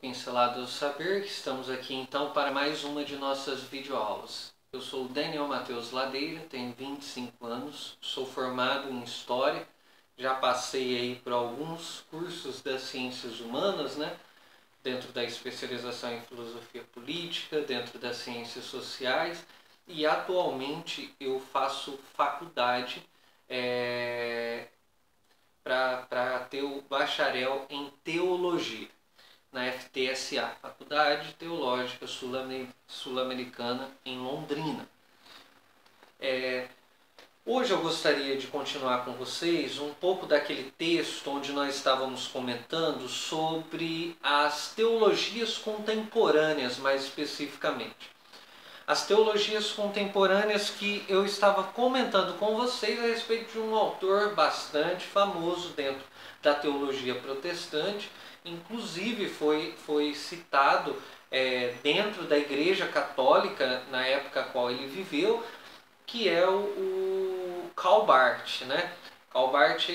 Pinceladas do Saber, que estamos aqui então para mais uma de nossas videoaulas. Eu sou o Daniel Matheus Ladeira, tenho 25 anos, sou formado em História, já passei aí por alguns cursos das Ciências Humanas, dentro da especialização em Filosofia Política, dentro das Ciências Sociais, e atualmente eu faço faculdade para ter o bacharel em Teologia na FTSA, Faculdade Teológica Sul-Americana, em Londrina. Hoje eu gostaria de continuar com vocês um pouco daquele texto onde nós estávamos comentando sobre as teologias contemporâneas, mais especificamente. As teologias contemporâneas que eu estava comentando com vocês a respeito de um autor bastante famoso dentro da teologia protestante, inclusive foi citado dentro da Igreja Católica na época a qual ele viveu, que é o Karl Barth, Karl Barth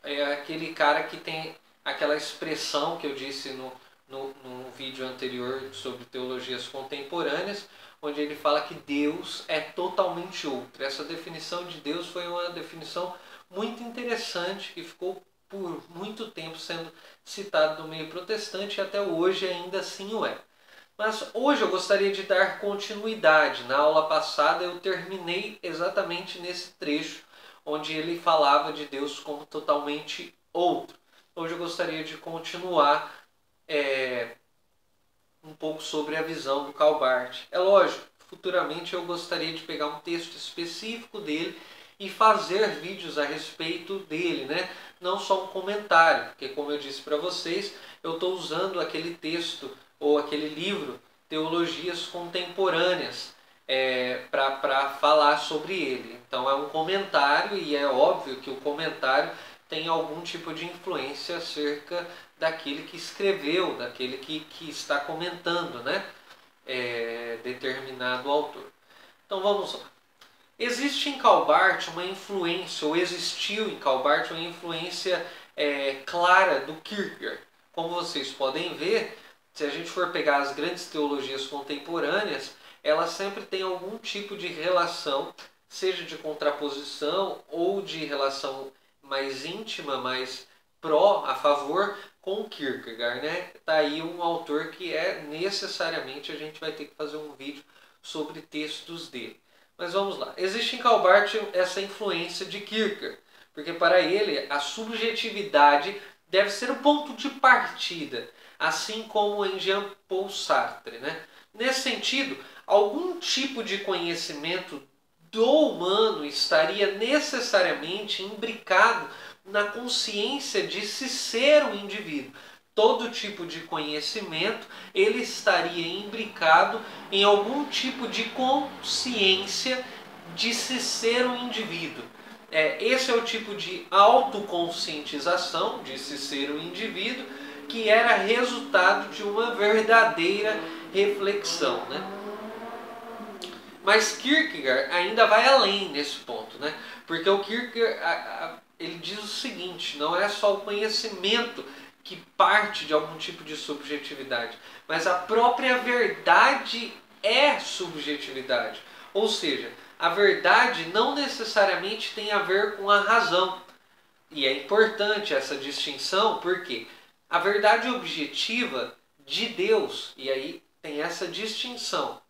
é aquele cara que tem aquela expressão que eu disse no vídeo anterior sobre teologias contemporâneas, onde ele fala que Deus é totalmente outro. Essa definição de Deus foi uma definição muito interessante que ficou por muito tempo sendo citado no meio protestante e até hoje ainda assim o é. Mas hoje eu gostaria de dar continuidade. Na aula passada eu terminei exatamente nesse trecho onde ele falava de Deus como totalmente outro. Hoje eu gostaria de continuar um pouco sobre a visão do Karl Barth. É lógico, futuramente eu gostaria de pegar um texto específico dele e fazer vídeos a respeito dele, não só um comentário, porque como eu disse para vocês, eu estou usando aquele texto ou aquele livro Teologias Contemporâneas para falar sobre ele. Então é um comentário e é óbvio que o comentário tem algum tipo de influência acerca daquele que escreveu, daquele que está comentando, determinado autor. Então vamos lá. Existe em Karl Barth uma influência, ou existiu em Karl Barth uma influência clara do Kierkegaard. Como vocês podem ver, se a gente for pegar as grandes teologias contemporâneas, elas sempre têm algum tipo de relação, seja de contraposição ou de relação mais íntima, mais a favor, com Kierkegaard. Tá aí um autor que necessariamente a gente vai ter que fazer um vídeo sobre textos dele. Mas vamos lá. Existe em Karl Barth essa influência de Kierkegaard, porque para ele a subjetividade deve ser o ponto de partida, assim como em Jean-Paul Sartre. Nesse sentido, algum tipo de conhecimento do humano estaria necessariamente imbricado na consciência de se ser um indivíduo. Todo tipo de conhecimento ele estaria imbricado em algum tipo de consciência de se ser um indivíduo. Esse é o tipo de autoconscientização de se ser um indivíduo que era resultado de uma verdadeira reflexão. Mas Kierkegaard ainda vai além nesse ponto, porque o Kierkegaard ele diz o seguinte: não é só o conhecimento que parte de algum tipo de subjetividade, mas a própria verdade é subjetividade. Ou seja, a verdade não necessariamente tem a ver com a razão. E é importante essa distinção, porque a verdade objetiva de Deus, e aí tem essa distinção,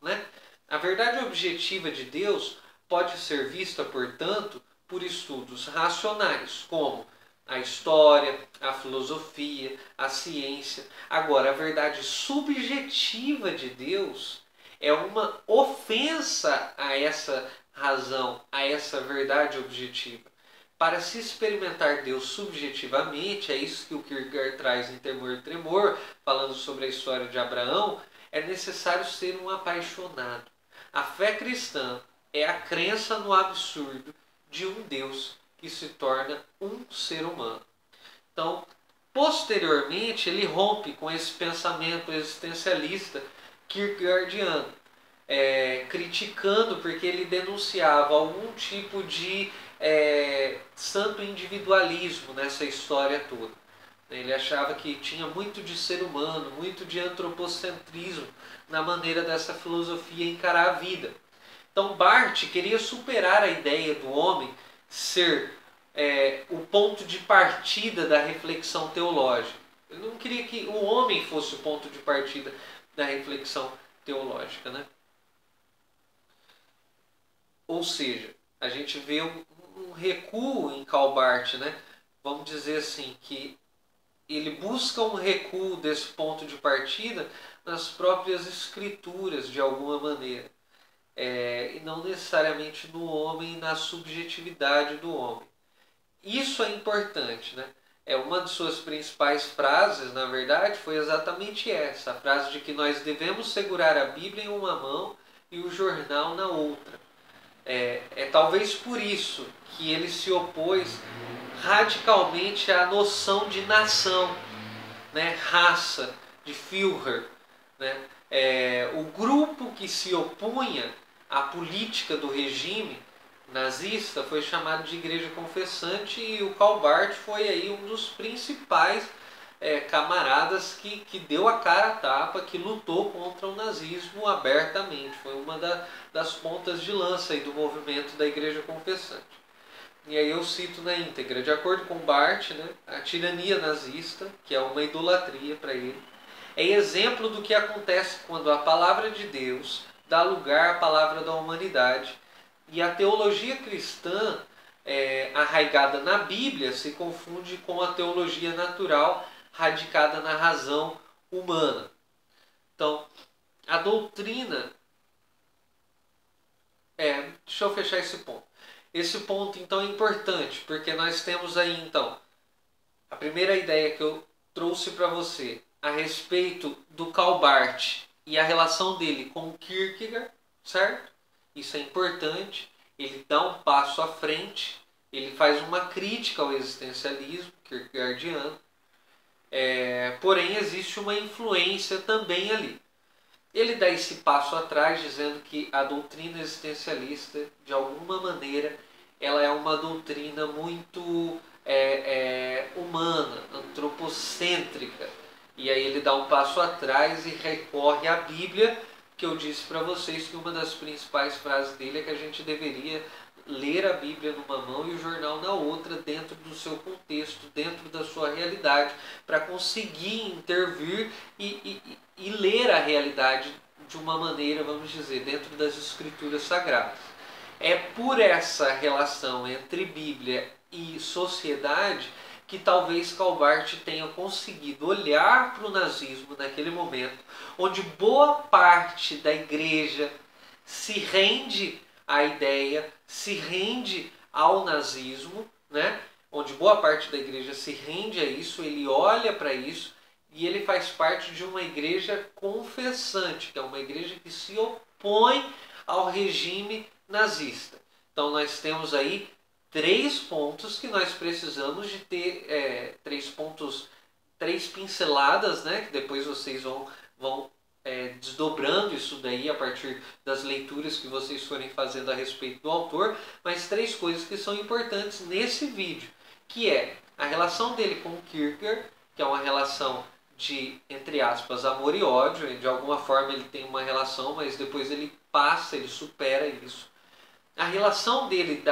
A verdade objetiva de Deus pode ser vista, portanto, por estudos racionais, como a história, a filosofia, a ciência. Agora, a verdade subjetiva de Deus é uma ofensa a essa razão, a essa verdade objetiva. Para se experimentar Deus subjetivamente, é isso que o Kierkegaard traz em Temor e Tremor, falando sobre a história de Abraão, é necessário ser um apaixonado. A fé cristã é a crença no absurdo de um Deus que se torna um ser humano. Então, posteriormente, ele rompe com esse pensamento existencialista kierkegaardiano, criticando porque ele denunciava algum tipo de santo individualismo nessa história toda. Ele achava que tinha muito de ser humano, muito de antropocentrismo na maneira dessa filosofia encarar a vida. Então Barth queria superar a ideia do homem ser o ponto de partida da reflexão teológica. Ele não queria que o homem fosse o ponto de partida da reflexão teológica, né? Ou seja, a gente vê um recuo em Karl Barth, né? Vamos dizer assim, que ele busca um recuo desse ponto de partida nas próprias escrituras, de alguma maneira. E não necessariamente no homem, na subjetividade do homem. Isso é importante, né? Uma de suas principais frases, na verdade, foi exatamente essa, a frase de que nós devemos segurar a Bíblia em uma mão e o jornal na outra. Talvez por isso que ele se opôs radicalmente à noção de nação, né? Raça, de Führer. Né? O grupo que se opunha à política do regime nazista foi chamado de Igreja Confessante, e o Karl Barth foi aí um dos principais camaradas que deu a cara a tapa, que lutou contra o nazismo abertamente. Foi uma das pontas de lança aí do movimento da Igreja Confessante. E aí eu cito na íntegra: de acordo com Barth, né, a tirania nazista, que é uma idolatria para ele, é exemplo do que acontece quando a palavra de Deus dá lugar à palavra da humanidade, e a teologia cristã arraigada na Bíblia se confunde com a teologia natural radicada na razão humana. Então, a doutrina... deixa eu fechar esse ponto. Esse ponto, então, é importante, porque nós temos aí, então, a primeira ideia que eu trouxe para você a respeito do Karl Barth e a relação dele com o Kierkegaard, certo? Isso é importante. Ele dá um passo à frente, ele faz uma crítica ao existencialismo kierkegaardiano, porém existe uma influência também ali. Ele dá esse passo atrás, dizendo que a doutrina existencialista, de alguma maneira, ela é uma doutrina muito humana, antropocêntrica. E aí ele dá um passo atrás e recorre à Bíblia, que eu disse para vocês que uma das principais frases dele é que a gente deveria ler a Bíblia numa mão e o jornal na outra, dentro do seu contexto, dentro da sua realidade, para conseguir intervir e ler a realidade de uma maneira, vamos dizer, dentro das escrituras sagradas. É por essa relação entre Bíblia e sociedade que talvez Karl Barth tenha conseguido olhar para o nazismo naquele momento, onde boa parte da igreja se rende à ideia, se rende ao nazismo, né? Onde boa parte da igreja se rende a isso, ele olha para isso, e ele faz parte de uma igreja confessante, que é uma igreja que se opõe ao regime nazista. Então nós temos aí 3 pontos que nós precisamos de ter, 3 pinceladas, né? Que depois vocês vão desdobrando isso daí a partir das leituras que vocês forem fazendo a respeito do autor, mas 3 coisas que são importantes nesse vídeo, que é a relação dele com o Kierkegaard, que é uma relação de, entre aspas, amor e ódio. De alguma forma ele tem uma relação, mas depois ele passa, ele supera isso. A relação dele,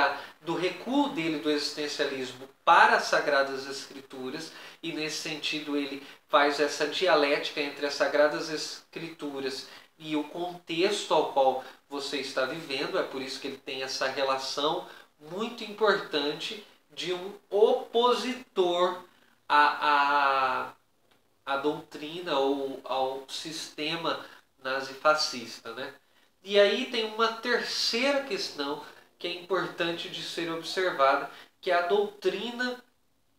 do recuo dele do existencialismo para as Sagradas Escrituras, e nesse sentido ele faz essa dialética entre as Sagradas Escrituras e o contexto ao qual você está vivendo. É por isso que ele tem essa relação muito importante de um opositor à doutrina ou ao sistema nazifascista, né? E aí tem uma terceira questão que é importante de ser observada, que é a doutrina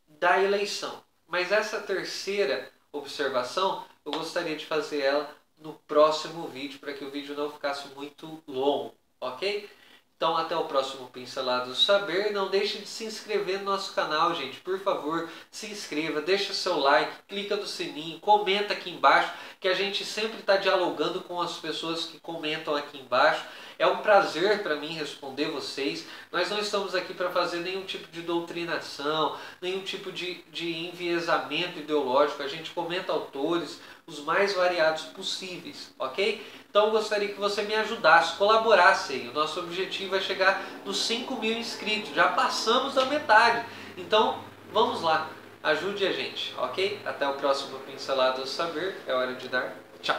da eleição. Mas essa terceira observação, eu gostaria de fazer ela no próximo vídeo, para que o vídeo não ficasse muito longo, ok? Então até o próximo Pinceladas do Saber. Não deixe de se inscrever no nosso canal, gente. Por favor, se inscreva, deixa seu like, clica no sininho, comenta aqui embaixo, que a gente sempre está dialogando com as pessoas que comentam aqui embaixo. É um prazer para mim responder vocês. Nós não estamos aqui para fazer nenhum tipo de doutrinação, nenhum tipo de enviesamento ideológico. A gente comenta autores os mais variados possíveis, ok? Então eu gostaria que você me ajudasse, colaborasse aí. O nosso objetivo é chegar nos 5.000 inscritos. Já passamos da metade. Então vamos lá, ajude a gente, ok? Até o próximo Pincelada do Saber. É hora de dar tchau.